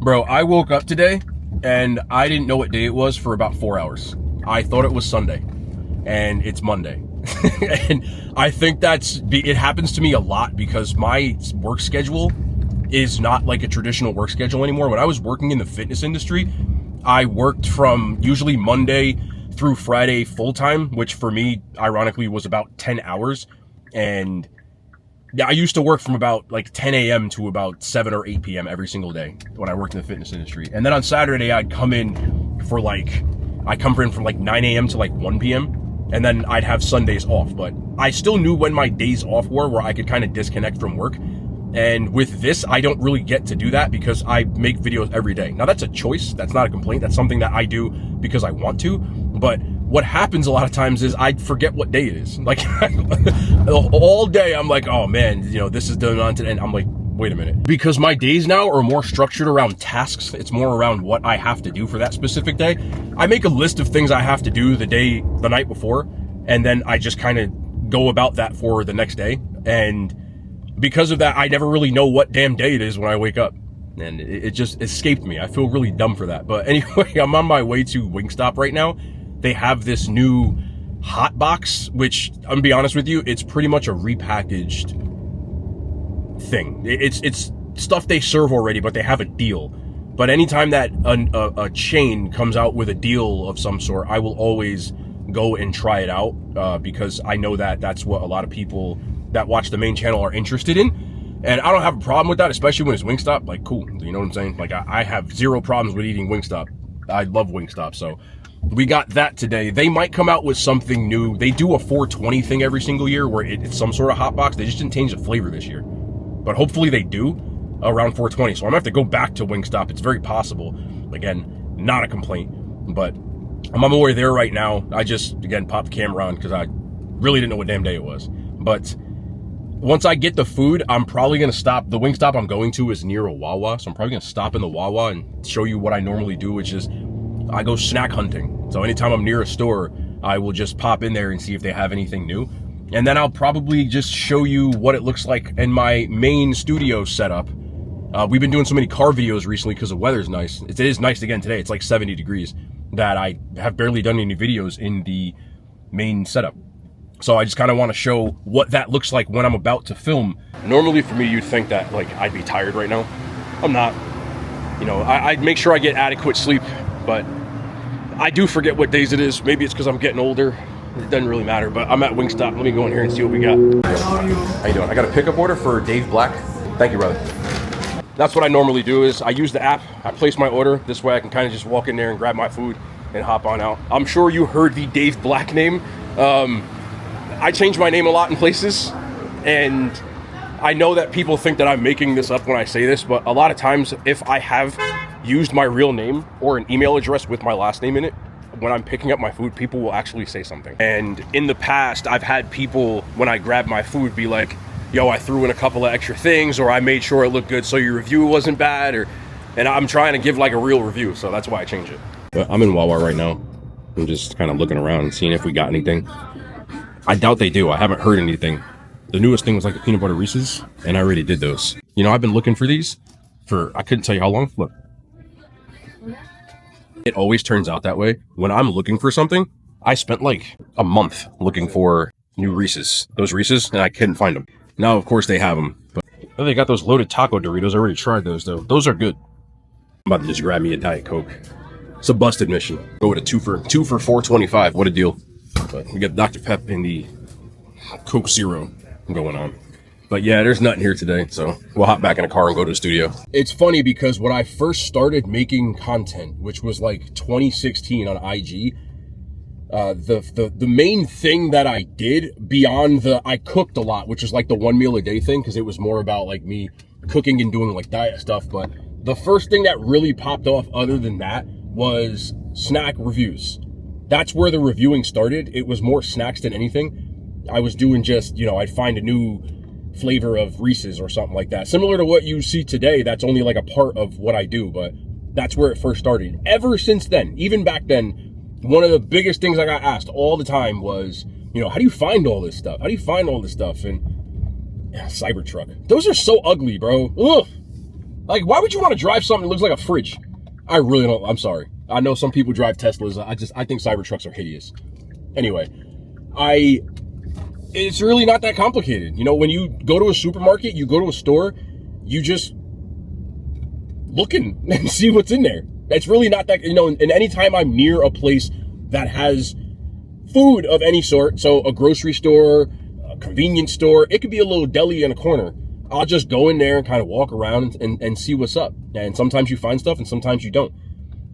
Bro, I woke up today and I didn't know what day it was for about 4 hours. I thought it was Sunday and it's Monday. And I think it happens to me a lot because my work schedule is not like a traditional work schedule anymore. When I was working in the fitness industry, I worked from usually Monday through Friday full time, which for me, ironically, was about 10 hours. And I used to work from about like 10 a.m. to about 7 or 8 p.m. every single day when I worked in the fitness industry. And then on Saturday, I'd come in from like 9 a.m. to like 1 p.m. And then I'd have Sundays off. But I still knew when my days off were where I could kind of disconnect from work. And with this, I don't really get to do that because I make videos every day. Now, that's a choice. That's not a complaint. That's something that I do because I want to. But what happens a lot of times is I forget what day it is. Like, all day, I'm like, oh, man, this is done on today. And I'm like, wait a minute. Because my days now are more structured around tasks. It's more around what I have to do for that specific day. I make a list of things I have to do the night before. And then I just kind of go about that for the next day. And because of that, I never really know what damn day it is when I wake up. And it just escaped me. I feel really dumb for that. But anyway, I'm on my way to Wingsstop right now. They have this new hot box, which I'm gonna be honest with you, it's pretty much a repackaged thing. It's stuff they serve already, but they have a deal. But anytime that a chain comes out with a deal of some sort, I will always go and try it out because I know that that's what a lot of people that watch the main channel are interested in. And I don't have a problem with that, especially when it's Wingsstop. Like, cool, you know what I'm saying? Like, I have zero problems with eating Wingsstop. I love Wingsstop, so we got that today. They might come out with something new. They do a 420 thing every single year where it's some sort of hot box. They just didn't change the flavor this year. But hopefully they do around 420. So I'm gonna have to go back to Wingsstop. It's very possible. Again, not a complaint, but I'm on my way there right now. I just, again, popped the camera on because I really didn't know what damn day it was. But once I get the food, I'm probably gonna stop. The Wingsstop I'm going to is near a Wawa. So I'm probably gonna stop in the Wawa and show you what I normally do, which is I go snack hunting. So anytime I'm near a store, I will just pop in there and see if they have anything new. And then I'll probably just show you what it looks like in my main studio setup. We've been doing so many car videos recently because the weather's nice. It is nice again today. It's like 70 degrees that I have barely done any videos in the main setup. So I just kind of want to show what that looks like when I'm about to film. Normally for me, you'd think that like I'd be tired right now. I'm not. I'd make sure I get adequate sleep, but I do forget what days it is. Maybe it's because I'm getting older. It doesn't really matter, but I'm at Wingsstop. Let me go in here and see what we got. How you doing? I got a pickup order for Dave Black. Thank you, brother. That's what I normally do is I use the app. I place my order. This way I can kind of just walk in there and grab my food and hop on out. I'm sure you heard the Dave Black name. I change my name a lot in places, and I know that people think that I'm making this up when I say this, but a lot of times if I have used my real name or an email address with my last name in it, when I'm picking up my food, people will actually say something. And in the past, I've had people, when I grab my food, be like, yo, I threw in a couple of extra things, or I made sure it looked good so your review wasn't bad, and I'm trying to give like a real review, so that's why I change it. But I'm in Wawa right now. I'm just kind of looking around and seeing if we got anything. I doubt they do. I haven't heard anything. The newest thing was like the peanut butter Reese's, and I already did those. I've been looking for these for, I couldn't tell you how long. Look. It always turns out that way. When I'm looking for something, I spent like a month looking for new Reese's. Those Reese's, and I couldn't find them. Now, of course, they have them. But they got those loaded taco Doritos. I already tried those, though. Those are good. I'm about to just grab me a Diet Coke. It's a busted mission. Go with a two for $4.25. What a deal. But we got Dr. Pep and the Coke Zero going on. But yeah, there's nothing here today, so we'll hop back in the car and go to the studio. It's funny because when I first started making content, which was like 2016 on IG, the main thing that I did beyond I cooked a lot, which is like the 1 meal a day thing, because it was more about like me cooking and doing like diet stuff. But the first thing that really popped off other than that was snack reviews. That's where the reviewing started. It was more snacks than anything. I was doing just, I'd find a new flavor of Reese's or something like that. Similar to what you see today, that's only like a part of what I do, but that's where it first started. Ever since then, even back then, one of the biggest things I got asked all the time was, how do you find all this stuff? How do you find all this stuff? And Cybertruck. Those are so ugly, bro. Ugh. Like, why would you want to drive something that looks like a fridge? I really don't. I'm sorry. I know some people drive Teslas. I think Cybertrucks are hideous. Anyway, it's really not that complicated. You know, when you go to a supermarket, you go to a store, you just looking and see what's in there. It's really not that, you know, and anytime I'm near a place that has food of any sort, so a grocery store, a convenience store, it could be a little deli in a corner. I'll just go in there and kind of walk around and see what's up. And sometimes you find stuff and sometimes you don't.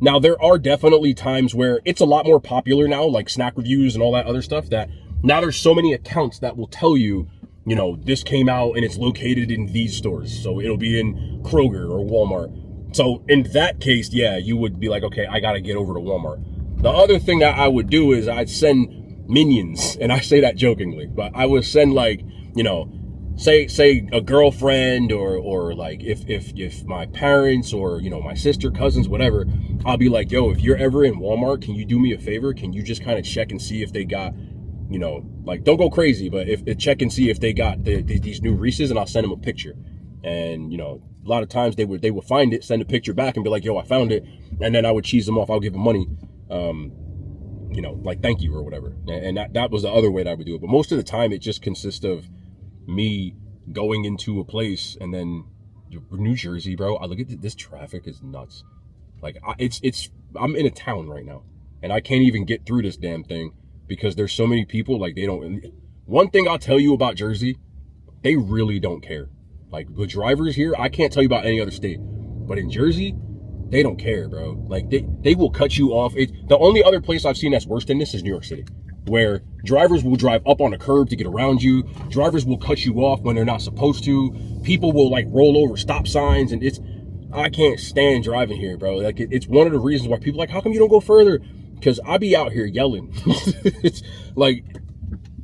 Now, there are definitely times where it's a lot more popular now, like snack reviews and all that other stuff, that now there's so many accounts that will tell you, you know, this came out and it's located in these stores. So it'll be in Kroger or Walmart. So in that case, yeah, you would be like, okay, I got to get over to Walmart. The other thing that I would do is I'd send minions, and I say that jokingly, but I would send, like, you know, say a girlfriend or like if my parents or, you know, my sister, cousins, whatever, I'll be like, yo, if you're ever in Walmart, can you do me a favor? Can you just kind of check and see if they got, you know, like, don't go crazy, but if check and see if they got these new Reese's, and I'll send them a picture. And, you know, a lot of times they would find it, send a picture back and be like, yo, I found it. And then I would cheese them off. I'll give them money, you know, like, thank you or whatever. And that was the other way that I would do it. But most of the time it just consists of me going into a place, and then New Jersey, bro, I look at this traffic is nuts. Like, I'm in a town right now and I can't even get through this damn thing because there's so many people. Like, they don't. One thing I'll tell you about Jersey, they really don't care. Like, the drivers here, I can't tell you about any other state, but in Jersey, they don't care, bro. Like, they will cut you off. The only other place I've seen that's worse than this is New York City, where drivers will drive up on a curb to get around you. Drivers will cut you off when they're not supposed to. People will, like, roll over stop signs, and I can't stand driving here, bro. Like, it's one of the reasons why people are like, how come you don't go further? Because I be out here yelling. It's like,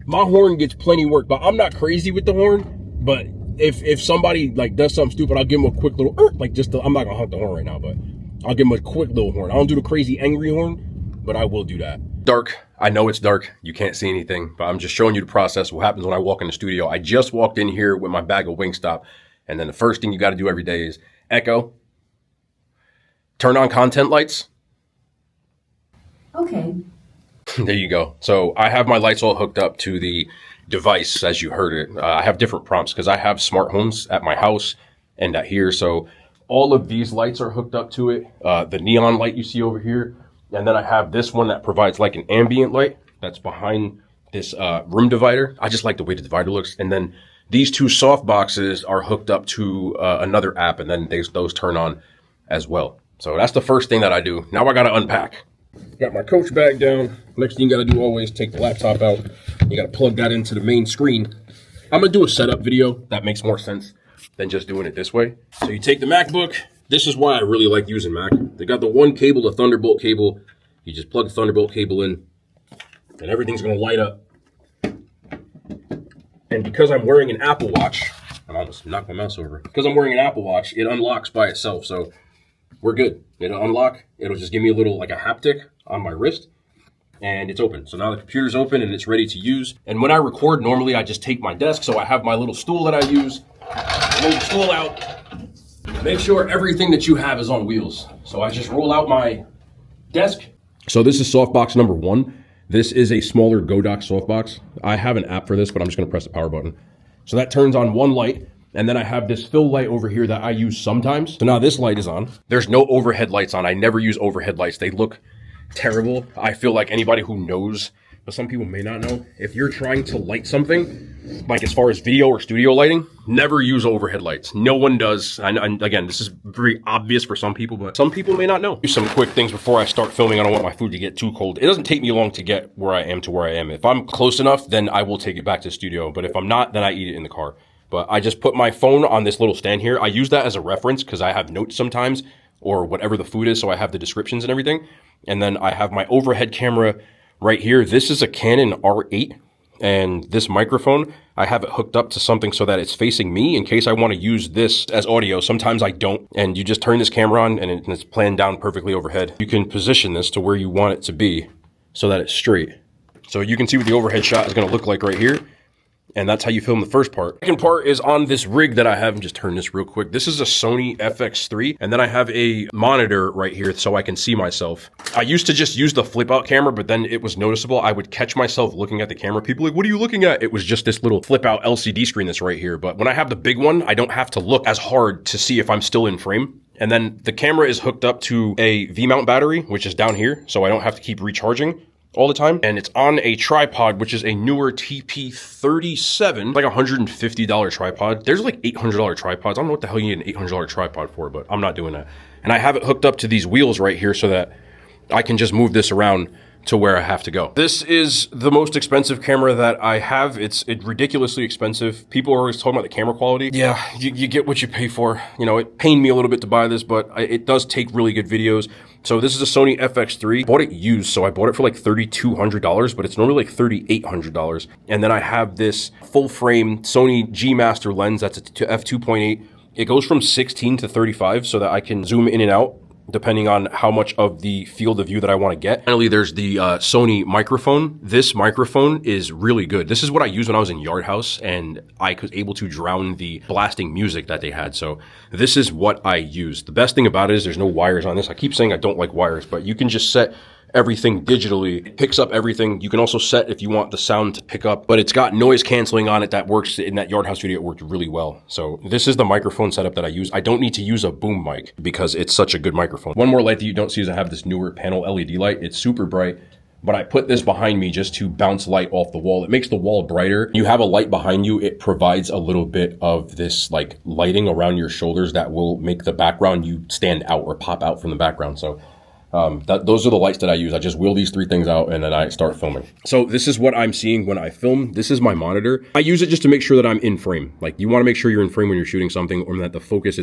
my horn gets plenty work, but I'm not crazy with the horn. But if somebody, like, does something stupid, I'll give them a quick little, like, I'm not gonna honk the horn right now, but I'll give them a quick little horn. I don't do the crazy angry horn, but I will do that. Dark. I know it's dark. You can't see anything, but I'm just showing you the process. What happens when I walk in the studio. I just walked in here with my bag of Wingsstop, and then the first thing you got to do every day is echo, turn on content lights. Okay. There you go. So I have my lights all hooked up to the device, as you heard it. I have different prompts because I have smart homes at my house and at here. So all of these lights are hooked up to it. The neon light you see over here. And then I have this one that provides like an ambient light that's behind this room divider. I just like the way the divider looks. And then these two soft boxes are hooked up to another app, and then those turn on as well. So that's the first thing that I do. Now I got to unpack. Got my coach bag down. Next thing you got to do always take the laptop out. You got to plug that into the main screen. I'm going to do a setup video that makes more sense than just doing it this way. So you take the MacBook. This is why I really like using Mac. They got the one cable, the Thunderbolt cable. You just plug the Thunderbolt cable in, and everything's going to light up. And because I'm wearing an Apple Watch, I almost knocked my mouse over. Because I'm wearing an Apple Watch, it unlocks by itself. So we're good. It'll unlock. It'll just give me a little, like a haptic on my wrist, and it's open. So now the computer's open and it's ready to use. And when I record, normally I just take my desk. So I have my little stool that I use. Roll the stool out. Make sure everything that you have is on wheels. So I just roll out my desk. So this is softbox number 1. This is a smaller Godox softbox. I have an app for this, but I'm just going to press the power button. So that turns on one light. And then I have this fill light over here that I use sometimes. So now this light is on. There's no overhead lights on. I never use overhead lights. They look terrible. I feel like anybody who knows, but some people may not know, if you're trying to light something, like as far as video or studio lighting, never use overhead lights. No one does. And again, this is very obvious for some people, but some people may not know. Do some quick things before I start filming. I don't want my food to get too cold. It doesn't take me long to get where I am to where I am. If I'm close enough, then I will take it back to the studio. But if I'm not, then I eat it in the car. But I just put my phone on this little stand here. I use that as a reference because I have notes sometimes, or whatever the food is, so I have the descriptions and everything. And then I have my overhead camera right here. This is a Canon R8, and this microphone, I have it hooked up to something so that it's facing me in case I want to use this as audio. Sometimes I don't, and you just turn this camera on and it's planned down perfectly overhead. You can position this to where you want it to be so that it's straight. So you can see what the overhead shot is going to look like right here. And that's how you film the first part. Second part is on this rig that I have. Just turn this real quick. This is a Sony FX3, and then I have a monitor right here so I can see myself. I used to just use the flip out camera, but then it was noticeable. I would catch myself looking at the camera. People were like, what are you looking at? It was just this little flip out LCD screen that's right here. But when I have the big one, I don't have to look as hard to see if I'm still in frame. And then the camera is hooked up to a V-mount battery, which is down here, so I don't have to keep recharging all the time. And it's on a tripod, which is a newer TP37, like $150 tripod. There's like $800 tripods. I don't know what the hell you need an $800 tripod for, but I'm not doing that. And I have it hooked up to these wheels right here so that I can just move this around to where I have to go. This is the most expensive camera that I have. It's ridiculously expensive. People are always talking about the camera quality. Yeah, you get what you pay for. You know, it pained me a little bit to buy this, but it does take really good videos. So this is a Sony FX3. I bought it used, so I bought it for like $3,200, but it's normally like $3,800. And then I have this full frame Sony G Master lens that's a f2.8. It goes from 16 to 35 so that I can zoom in and out depending on how much of the field of view that I want to get. Finally, there's the Sony microphone. This microphone is really good. This is what I used when I was in Yard House, and I was able to drown the blasting music that they had. So this is what I used. The best thing about it is there's no wires on this. I keep saying I don't like wires, but you can just set everything digitally. It picks up everything. You can also set if you want the sound to pick up, but it's got noise canceling on it that works. In that Yard House video, it worked really well. So this is the microphone setup that I use. I don't need to use a boom mic because it's such a good microphone. One more light that you don't see is I have this newer panel LED light. It's super bright, but I put this behind me just to bounce light off the wall. It makes the wall brighter. You have a light behind you. It provides a little bit of this like lighting around your shoulders that will make the background you stand out or pop out from the background. So those are the lights that I use. I just wheel these three things out and then I start filming. So this is what I'm seeing when I film. This is my monitor. I use it just to make sure that I'm in frame. Like you want to make sure you're in frame when you're shooting something, or that the focus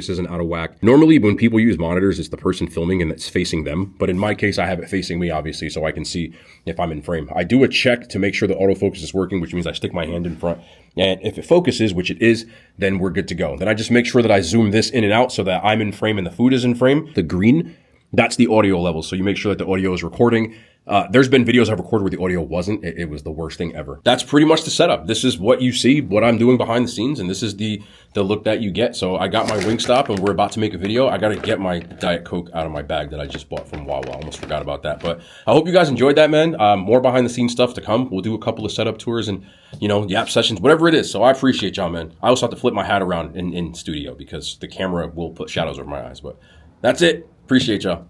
isn't out of whack. Normally when people use monitors, it's the person filming and it's facing them. But in my case, I have it facing me, obviously, so I can see if I'm in frame. I do a check to make sure the autofocus is working, which means I stick my hand in front. And if it focuses, which it is, then we're good to go. Then I just make sure that I zoom this in and out so that I'm in frame and the food is in frame. The green, that's the audio level. So you make sure that the audio is recording. There's been videos I've recorded where the audio wasn't. It was the worst thing ever. That's pretty much the setup. This is what you see, what I'm doing behind the scenes, and this is the look that you get. So I got my Wingsstop and we're about to make a video. I got to get my Diet Coke out of my bag that I just bought from Wawa. I almost forgot about that. But I hope you guys enjoyed that, man. More behind the scenes stuff to come. We'll do a couple of setup tours and, yap sessions, whatever it is. So I appreciate y'all, man. I also have to flip my hat around in studio because the camera will put shadows over my eyes. But that's it. Appreciate y'all.